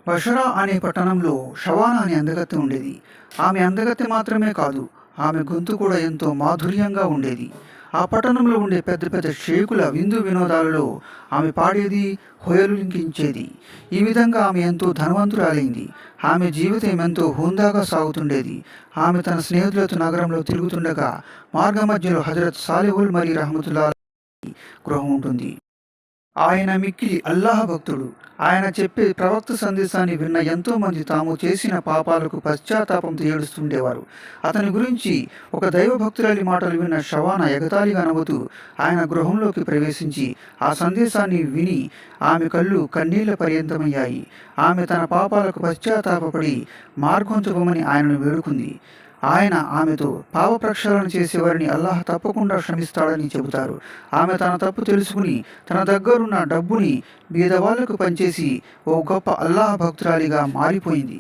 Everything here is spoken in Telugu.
బషరా అనే పట్టణంలో షవానా అనే అందగత్తె ఉండేది. ఆమె అందగత్తె మాత్రమే కాదు, ఆమె గొంతు కూడా ఎంతో మాధుర్యంగా ఉండేది. ఆ పట్టణంలో ఉండే పెద్ద పెద్ద షేకుల విందు వినోదాలలో ఆమె పాడేది, హొయలుకించేది. ఈ విధంగా ఆమె ఎంతో ధనవంతురాలైంది. ఆమె జీవితం ఎంతో హుందాగా సాగుతుండేది. ఆమె తన స్నేహితులతో నగరంలో తిరుగుతుండగా మార్గ మధ్యలో హజరత్ సాలిహుల్ మరి రహమతుల్లా గృహం ఉంటుంది. ఆయన మిక్కిలి అల్లాహ్ భక్తుడు. ఆయన చెప్పే ప్రవక్త సందేశాన్ని విన్న ఎంతోమంది తాము చేసిన పాపాలకు పశ్చాత్తాపంతో ఏడుస్తుండేవారు. అతని గురించి ఒక దైవభక్తురాలి మాటలు విన్న షవానా ఎగతాళిగా నవ్వుతూ ఆయన గృహంలోకి ప్రవేశించి ఆ సందేశాన్ని విని ఆమె కళ్ళు కన్నీళ్ల పర్యంతమయ్యాయి. ఆమె తన పాపాలకు పశ్చాత్తాపపడి మార్గం చూపమని ఆయనను వేడుకుంది. ఆయన ఆమెతో పాప ప్రక్షాళన చేసేవారిని అల్లాహ్ తప్పకుండా క్షమిస్తాడని చెబుతారు. ఆమె తన తప్పు తెలుసుకుని తన దగ్గరున్న డబ్బుని బీదవాళ్లకు పంచేసి ఓ గొప్ప అల్లాహ్ భక్తురాలిగా మారిపోయింది.